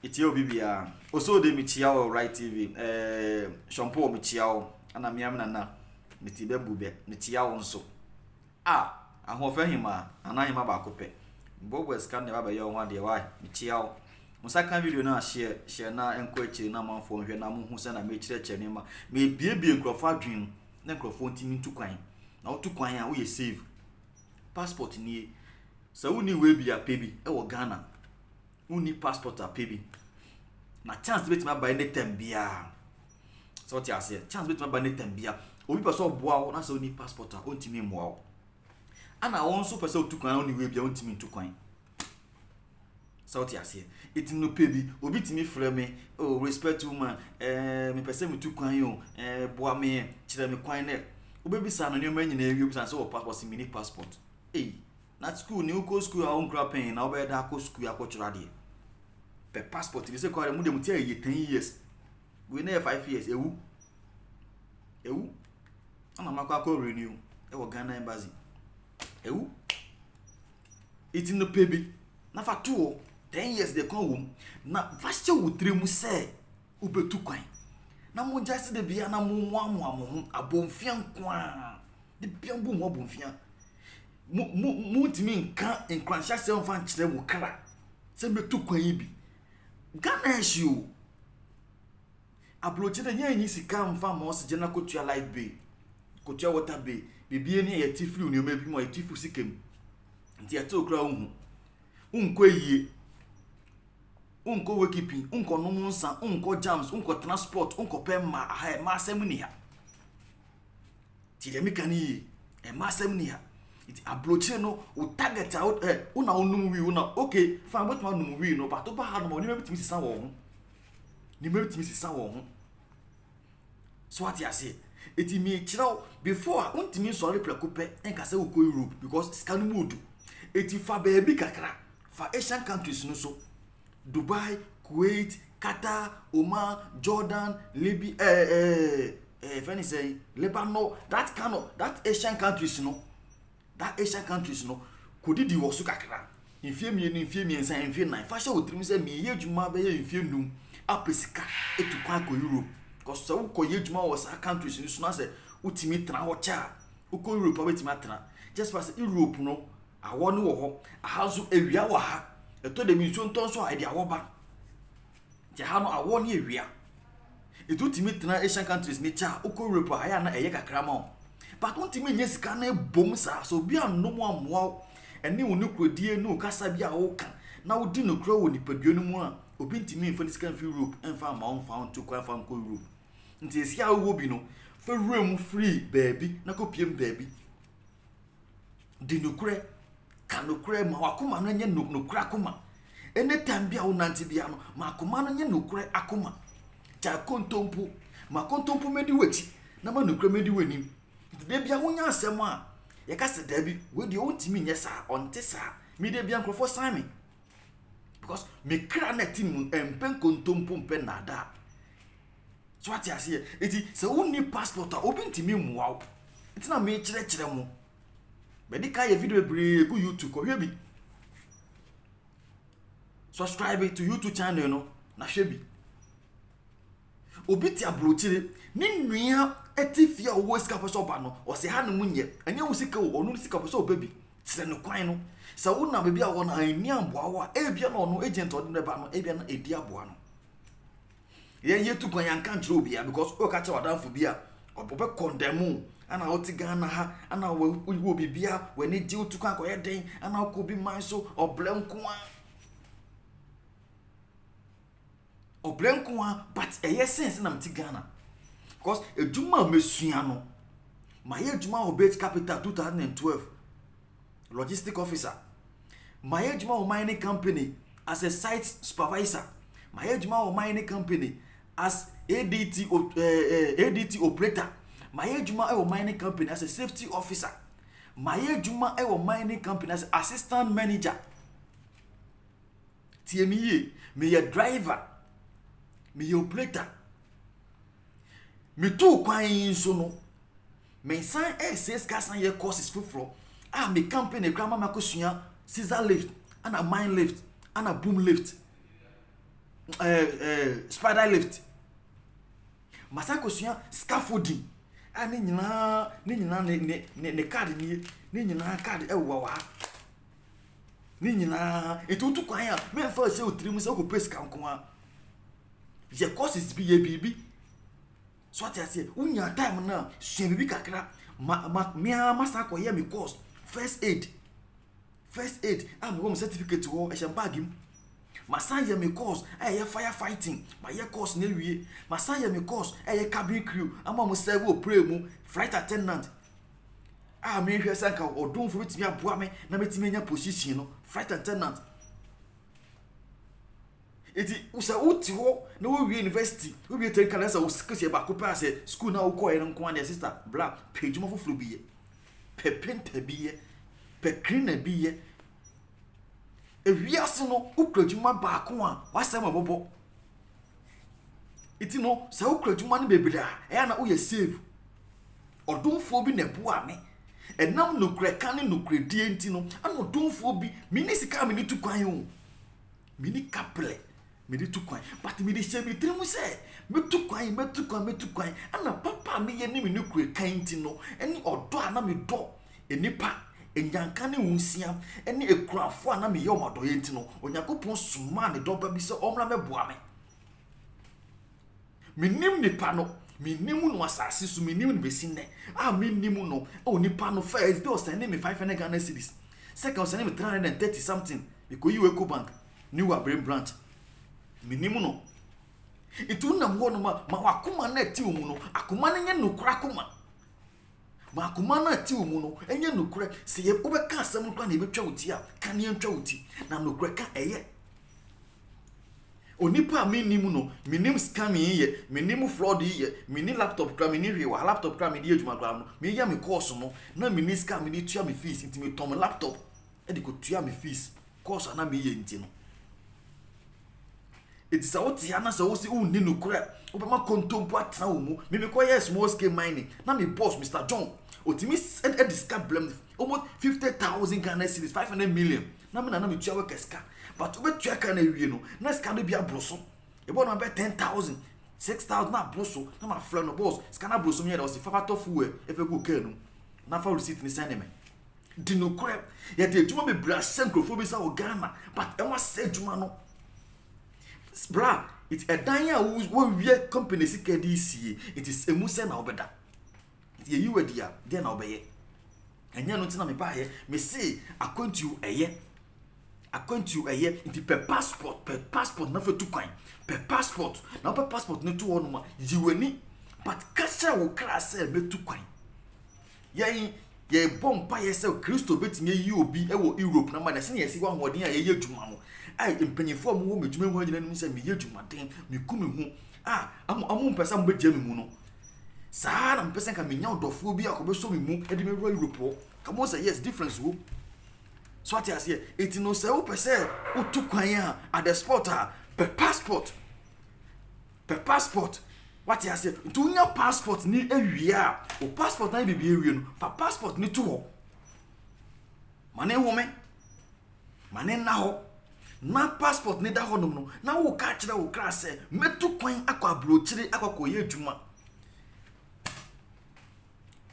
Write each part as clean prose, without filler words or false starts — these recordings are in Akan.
Itio bibia. Also de michiao right TV. Shampoo michiao. Ana miam nana. Mitibe bube. Michiao nso. Ahofa hima. Ana hima ba kope. Bobo scan ne baba yo wan de why. Michiao. Musaka video na share na enko echi na manfo hwe na mu hu se na me kire kire ma. Me biebie nkrofo adwen. Na nkrofo ntimi ntukwan. Na otukwan a wo ye save. Passport ni. Sa woni we bia pebi e wo Ghana. Uni passport a pebi. Na chance bit ma buy anytime bia. So what you say? Chance bit ma buy anytime bia. Obi person boa wo na so uni passport a ontimi moa wo. Ana won so person otukwan oni we bia ontimi ntukwan. So what you say? It no pebi. Obi timi frɛ me, oh respect woman. Me person me tukwan yo. Boa me, kire me kwan ne. Obebi sa no nyoma nyina ewi obi san so passport si mini passport. Na school ni uko school a on pen na obe da ko school akotwura de. Pe passport bi se ko mu de mutia ye 10 years. We na 5 years ewu. Ana makwa ko renew e wo Ghana embassy. Ewu. It no pebi. Na fa 10 years de kon wom. Na fashe wo tremu se ubetu kwan. Na mo jase de bia na mo mo abomfia nkwa. De bia mbo mo abomfia. Mu timi nka nkranhya se mfa nkyere wo kra. Se betu kwan yi bi. Ghana issue. Approach de nyanyi sika mfa ma oxygen na kotua light bay. Kotua water bay. Bibie ne ye tiflu ne omabi mo ye tifu sikem. Nti ya to kra unhu. Unko yie. Unko wakeeping, unko no nsa, unko jams, unko transport, unko pemma, ma asem ni ha. Ti de mekani ma asem ni ha. It approach no o target out una onum wi una okay fine but ma onum wi no but to ba ha no ni mebitimi sisa wo ho. Ni mebitimi sisa wo ho. So what you say? It me chiraw before untimi sorry prekope enka se wo go Europe because scan mood. It fa baby kakra fa Asian countries no so. Dubai, Kuwait, Qatar, Oman, Jordan, Libya, if any say Lebanon, that Asian countries, could it was kakra. In fear me and say in fear nine. Fashion would dream say me ye juma be in fear noon. Apesika to Quaco Europe. Cause so ko ye juma was a countries in Suna say Utimi Trahocha, Uko Europe with Matra. Just pass Europe no. I want no a house area waha. Eto de mi so nton so ide awoba je ha no awo ne ewia eto timi tena Asian countries ni cha uko Europe aya na eye kakra ma but won timi nye sika na bom sa so bia no mo amoa ene woni krodie no kasa bia wo ka na wodi no kro woni padua no mu a obi ntimi mfa sika fi Europe emfa ma on fa on to kwa fa ko Europe nti esia wo bi no fa room free baby na ko piem baby di no kure kanokure ma wakoma no nye nokura akoma anytime bia wo nanti bia no ma akoma no nye nokure akoma ja kontompo ma kontompo medi wachi na ma nokura medi wanim de bia wo nya asem a ye ka se da bi we de ontimi nye sa onte sa mi de bia nkrofo sami because me kra na tim empen kontompo mpen nada so ati ase eti se wo ni passport a obi ntimi muwa wo eti na me kire mo Bedi ka ye video bre go YouTube ko hwe bi. Subscribe to YouTube channel no na hwe bi. Obi ti abrochire ni nua etifia wo sika peso ba no o se ha no munye. Anya wo sika wo onu sika peso obabi. Tire no kwan no. Sa wo na bebi a wo na ani amboa wo a ebia no no agent odi ne ba no ebia na edi aboa no. Ye tu kwan yan kan chiro bia because o ka che wadanfo bia obobe condemn ana oti Ghana ha ana wo bibia wani ji otu kan koye den ana ko bi man so oblenko but eye sense na mti Ghana because ejuma mesua no my ejuma obet capital 2012 logistic officer my ejuma o mining company as a site supervisor my ejuma o mining company as ADT operator my ejuma e mining company as a safety officer my ejuma e mining company as assistant manager TME me ye driver me ye operator me tu kwan so no me san SS kasan ye courses fufro me company grandma makosua scissor lift and a mine lift and a boom lift spider lift masa kosua scaffolding a ne nyina ne card ne nyina card ewa ne nyina etutu kwan a me fa se otrim se ko pes kan ko a ye courses bi ye bibi so ati ase unya time na sua bibi kakra masa ko ye me course first aid am go certificate ho e sha bag im masa ye me course ye fire fighting ma ye course na wie masa ye me course ye cabin crew ama mo serve o pray mu flight attendant me hwe sanka odunfo bitimi aboa me na betimi nya position no flight attendant eti usa uti ho na wo wie university wo wie ten kalasa wo skese ba ko pass school na wo ko yen nko an sister bla pejuma foforo biye pe penta biye pe cleaner biye ewiase no ukradwuma ba ko a wasem abobo eti no sa ukradwuma no bebida na wo ye save odunfo bi na boa me enam no kreka ne no kredie enti no ana odunfo bi mini sika mini tukwan o mini kaple mini tukwan but mini shemi trimu se metukwan ana papa me ye ni mini kreka enti no eni odo ana me do enipa enyanka ne wunsia eni ekurafo ana me ye omodo ye enti no onyakopon suma ne do ba bi se omra meboa me minim nipa no minimu no asase so minimu no besinde minimu no nipa no first they send me 500 Ghana cedis second send me 330 something because you Eco Bank new brain branch minimu no itu na mo no ma wakoma na ti omu no akoma na nye nokura akoma ma akoma na ti omu no enye nokura se ye obeka asem kwa na ebetwa uti a kan ye ntwa uti na nokura ka eye onipa minimu no minim scam ye minim fraud ye mini laptop kra mini rewa laptop kra mini adwuma kra no me ya me course no na mini scam mini tua me fees nti me tom laptop e de ko tua me fees course na me ye nti no it is out ya na so si unni no kra obema kontompo atena wo mu me ko yes small scale mining na me boss Mr. John otimi e discard blame almost 50,000 Ghana cedis 500 million na me na me tua work eska but we tua kan na wie no na ska no bia broso e bo no be 10,000 6,000 na broso na ma fla no boss ska na broso me ya o si fafa tofu e fe go kan no na fa receipt ni send me di no kra ya de adwuma me bra senkrofo bi sa o Ghana but e wa se adwuma no bra it a dan ya wo wie company sika di sie it is emu se na obeda it ye you dia then na obeye enya no tina me ba ye me say akwantu eye nti per passport na fetu kwan per passport na per passport ne to wono ma yiwani but kacha wo krasa betu kwan ye bompa ye se Kristo betime yi obi e wo Europe na ma na se ne yesi wa hoden a ye yedwuma no ai empanyefo mu wo medwuma hu agina nim se me yedwuma den me ku me hu amu mpesa mo begye me mu no saa na mpesa ka me nya odofo bi akobeso me mu e de me ro Europe ka mo say yes difference wo so what you say it no say o pese o tu kwan at the spot per passport what you say to nya passport ni awia o passport na bibia awie no fa passport ni to ho mane home mane na ho na passport ni da ho no na wo ka kire wo kra se metu kwan akwa brochire akwa ye adwuma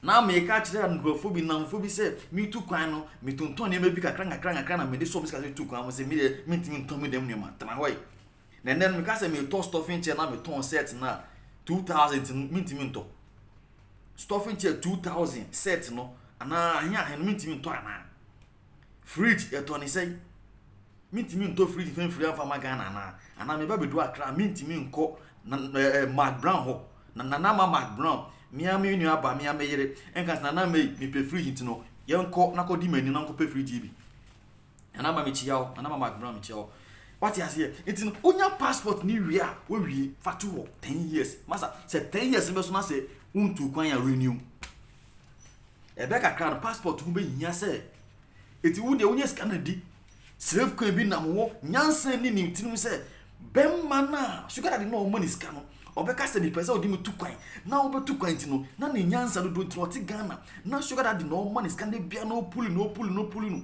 na me ka kire ngrofo bi na mfo bi se mi tu kwan no mi tonton ne mebi kakra na me de so bi ska tu kwan mo se mi de mintimi nton mi dem ne ma tama hoy na nen me ka se me to stuffing chair na me ton set na 2000 mintimi nto stuffing chair 2000 set no ana anya hen mintimi nto ana fridge e to ni sei mintimi nto fridge fen free afa magana ana me ba bedu akra mintimi nko na Mark Brown ho na Mark Brown miami ni aba miami yere enka na me pe fridge ntino yenko na ko di mani na nko pe fridge bi ana ma me chiao ana ma Mark Brown me chiao what you say ntino onya passport ni wia wo wie fatu wo 10 years masa se 10 years me so na se untu kwan ya renew ebe kakra passport hu be nya se eti wo de onya scan di slave ko bi na mo nyansan ni ni ntino se bemma na sugar di no money scan no obeka se ni pesa odi mutu kwan na obetu kwan ti no na ne nyansa do do troti Ghana na sugar daddy no money scan bia no pull no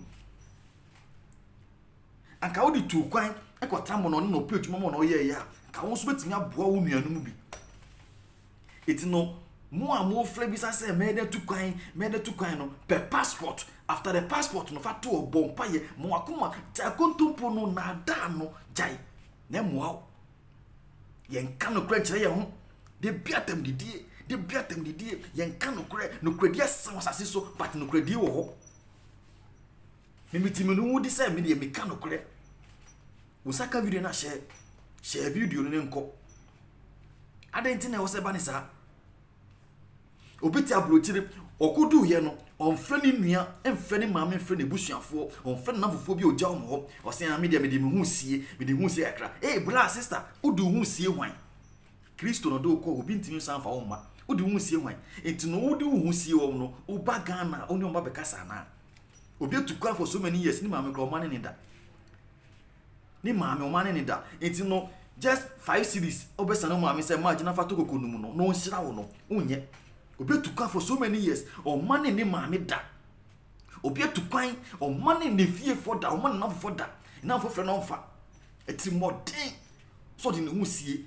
anka odi tu kwan Ekwata mo no page mo no ye ya ka won so betimi aboa wo nuanu mu bi eti no mo amo fle bi sa se me de tu kwan no per passport after the passport no fa to obompa ye mo akoma ta kontompo no na da no jai na mo aw ye nka no kra kire ye ho de biatam didie ye nka no kra dia san asase so but no kra die wo ho me no wudi se me de me ka no kra usaka video na share video no nko adenti na wo se bani sa obeti abrochire okodu ye no onfre ni nua emfre ni maame emfre ne busuafo onfre na fofo bi oja omo ho osen na me de me hu sie akra bra sister udu hu sie hwan Kristo no do ko obi ntimi sanfa wo ma udu hu sie hwan enti no udu hu sie wo no uba Ghana oni omba bekasa na obi etukwa for so many years ni maame kro mane ni da ni maame o mane ni da enti no just 5 series obesa no maame say ma gina fa to kokonu mu no nhira wo no unye obi etukwa for so many years o mane ni maame da obi etukwan o mane ni fie for da o mane na for da na for fre no mfa eti modern so di ne hu sie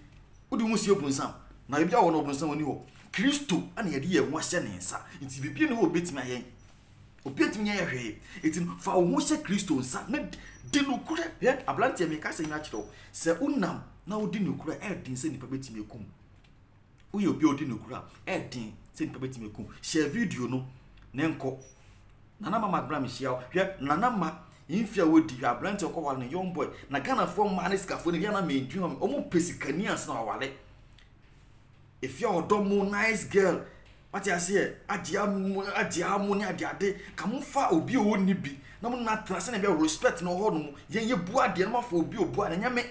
odi hu sie obunsan na bibia wo no obunsan woni ho Kristo ana ye de ye ho hye ne nsa enti bibia ne ho betimi ayen obietimi ye hwe eti fa wo ho hye Kristo nsa na di no kure ye ablante me ka se nya kiro se unam na odi no kure din se nipa betimi ekum uye obi odi no kure din se nipa betimi ekum share video no ne nko nana mama gram hia hwe nana ma infia wodi ablante ko wale ne young boy na Ghana from maniskafo ne ya na me ntwi omo pesikani ansa na wale if you do mo nice girl what you say adia mo ni ade ka mo fa obi o ni bi na mo na trase na be respect no ho no ye bu ade na mo fa obi o bu ade nyame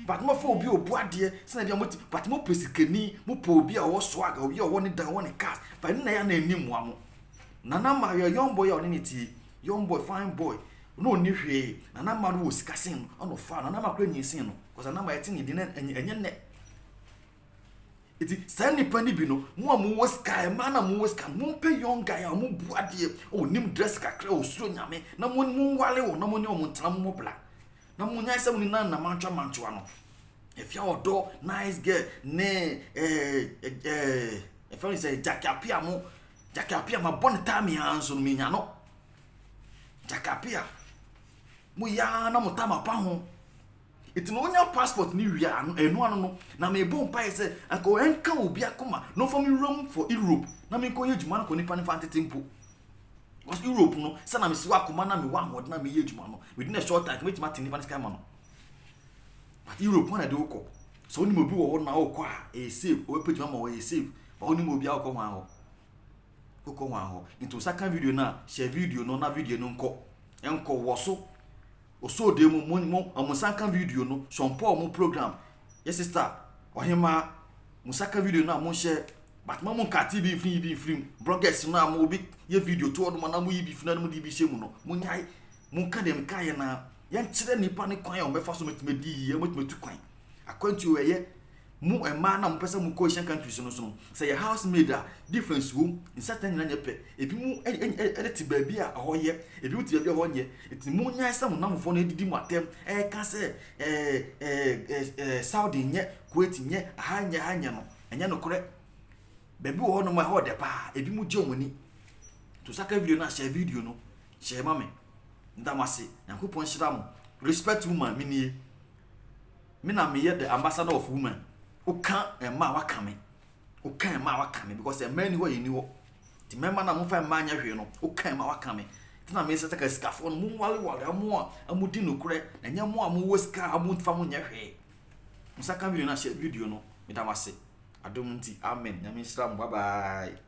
but mo fa obi o bu ade se na dia mo but mo pesikani mo po obi a wo swag obi a wo ni dan wo ni cast but na ya na anim wa mo nana ma young boy o ni ti young boy fine boy no ni hwe nana ma no sikasin no fa nana ma kra nyisin no cause nana ma yeti ni din enye ne iti sani pani bi no mo amu wo sky mana mo wo sky mo pe young guy amu buade o nim dress kakra o suro nyame na mo wale wo na mo ne o mo ntram mo bla na mo nya se mo ni na manchwa no if you odo nice girl ne if you say jakapia ma bon time anso no minya no jakapia mo ya na mo tama pa ho iti no nya passport ni wia enu anu no na me bon pa ise anko enka obi akoma no for me room for Europe na me ko yejuma no ko nipa fantetempo was Europe no se na me siwa akoma na me wa hod na me yejuma no within a short time me tima tin nipa ska ma no but Europe na de uko so oni mo bi wo na uko a save o pejuma ma wo save ba oni mo bi akoma ho uko wa ho into second video na share video no na video no enko wo so oso de mo amusaka video no sompo mo program yes sister ohima musaka video na mo share but mo nkati bi film bloggers na mo bi ye video to no na mo yi bi fina no di bi shemu no mo nyai mo ka dem ka ye na ye nkire nipa ne kwan ya o mefa so metimedi ye metimatu kwan akwantu we ye mu ema na mo pesa mu ko Asian countries no so say your housemaid a difference wo in certain na nyepe ebi mu edit baabi a ho ye ebi uti baabi a ho nye eti mu nya sa mu na mo fo na edidi mu atem ka se Saudi nye Kuwait nye hanya no enya no kore baabi wo no ma ho de pa ebi mu je omani to saka video na share video no share mame ndamase yakopon shira mo respect woman me na me ye the ambassador of women uka ema wakame because a man who you know the member na mo fa ma nya hwe no uka ema wakame tina me se taka skafo no mo wale amo amudi no kure na nya mo amo wo ska amo fa mo nya hwe musaka video na share video no me da wase adom nti amen na me shira mo bye bye.